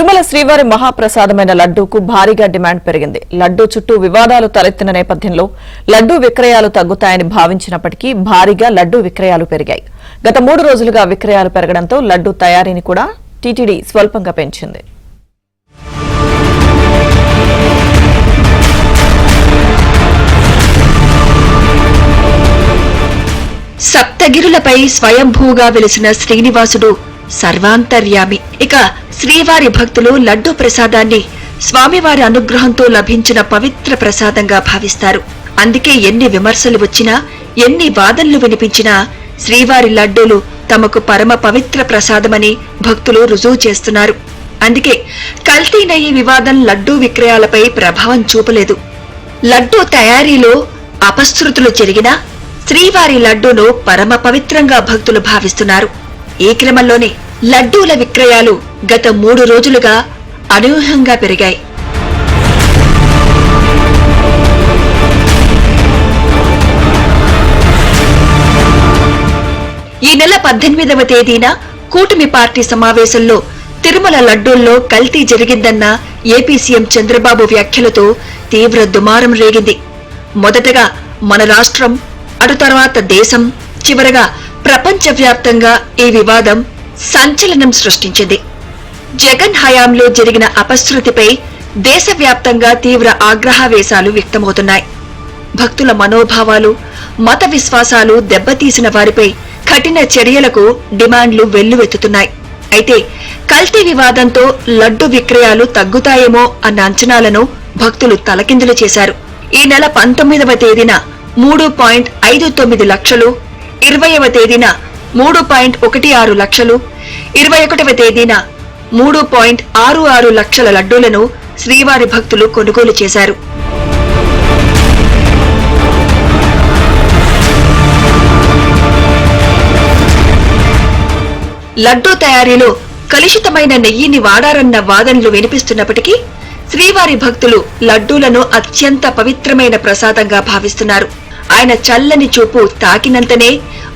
తిరుమల శ్రీవారి మహాప్రసాదమైన లడ్డూకు భారీగా డిమాండ్ పెరిగింది. లడ్డూ చుట్టూ వివాదాలు తలెత్తిన నేపథ్యంలో లడ్డూ విక్రయాలు తగ్గుతాయని భావించినప్పటికీ భారీగా లడ్డూ విక్రయాలు పెరిగాయి. గత 3 రోజులుగా విక్రయాలు పెరగడంతో లడ్డూ తయారీని కూడా టీటీడీ స్వల్పంగా పెంచింది. సప్తగిరులపై స్వయంభూగా వెలిసిన శ్రీనివాసుడు సర్వాంతర్యామి. ఇక శ్రీవారి భక్తులు లడ్డూ ప్రసాదాన్ని స్వామివారి అనుగ్రహంతో లభించిన పవిత్ర ప్రసాదంగా భావిస్తారు. అందుకే ఎన్ని విమర్శలు వచ్చినా, ఎన్ని వాదనలు వినిపించినా శ్రీవారి లడ్డూలు తమకు పరమ పవిత్ర ప్రసాదమని భక్తులు రుజువు చేస్తున్నారు. అందుకే కల్తీ నెయ్యి వివాదం లడ్డూ విక్రయాలపై ప్రభావం చూపలేదు. లడ్డూ తయారీలో అపశృతులు జరిగినా శ్రీవారి లడ్డూను పరమ పవిత్రంగా భక్తులు భావిస్తున్నారు. ఈ క్రమంలోనే లడ్డూల విక్రయాలు గత 3 రోజులుగా అనూహ్యంగా పెరిగాయి. ఈ నెల 18వ తేదీన కూటమి పార్టీ సమావేశంలో తిరుమల లడ్డూల్లో కల్తీ జరిగిందన్న ఏపీ సీఎం చంద్రబాబు వ్యాఖ్యలతో తీవ్ర దుమారం రేగింది. మొదటగా మన రాష్ట్రం, అటు తర్వాత దేశం, చివరగా ప్రపంచవ్యాప్తంగా ఈ వివాదం సంచలనం సృష్టించింది. జగన్ హయాంలో జరిగిన అపశృతిపై దేశవ్యాప్తంగా తీవ్ర ఆగ్రహావేశాలు వ్యక్తమవుతున్నాయి. భక్తుల మనోభావాలు, మత విశ్వాసాలు దెబ్బతీసిన వారిపై కఠిన చర్యలకు డిమాండ్లు వెల్లువెత్తుతున్నాయి. అయితే కల్తీ వివాదంతో లడ్డు విక్రయాలు తగ్గుతాయేమో అన్న అంచనాలను భక్తులు తలకిందులు చేశారు. ఈ నెల 19వ తేదీన 3.59 లక్షలు, 20వ తేదీన 3.16 లక్షలు, 21వ తేదీన 3.66 లక్షల లడ్డూలను శ్రీవారి భక్తులు కొనుగోలు చేశారు. లడ్డూ తయారీలో కలుషితమైన నెయ్యిని వాడారన్న వాదనలు వినిపిస్తున్నప్పటికీ శ్రీవారి భక్తులు లడ్డూలను అత్యంత పవిత్రమైన ప్రసాదంగా భావిస్తున్నారు. ఆయన చల్లని చూపు తాకినంతనే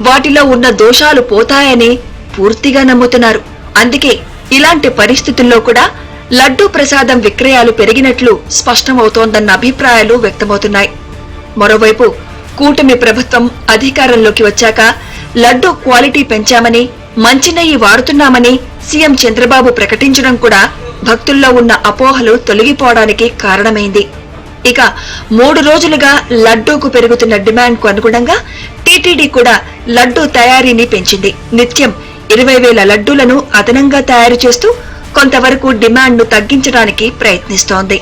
వాటిలో ఉన్న దోషాలు పోతాయని పూర్తిగా నమ్ముతున్నారు. అందుకే ఇలాంటి పరిస్థితుల్లో కూడా లడ్డూ ప్రసాదం విక్రయాలు పెరిగినట్లు స్పష్టమవుతోందన్న అభిప్రాయాలు వ్యక్తమవుతున్నాయి. మరోవైపు కూటమి ప్రభుత్వం అధికారంలోకి వచ్చాక లడ్డూ క్వాలిటీ పెంచామని, మంచి నెయ్యి వాడుతున్నామని సీఎం చంద్రబాబు ప్రకటించడం కూడా భక్తుల్లో ఉన్న అపోహలు తొలగిపోవడానికి కారణమైంది. ఇక 3 రోజులుగా లడ్డూకు పెరుగుతున్న డిమాండ్ కు అనుగుణంగా టీటీడీ కూడా లడ్డూ తయారీని పెంచింది. నిత్యం 20,000 లడ్డూలను అదనంగా తయారు చేస్తూ కొంతవరకు డిమాండ్ ను తగ్గించడానికి ప్రయత్నిస్తోంది.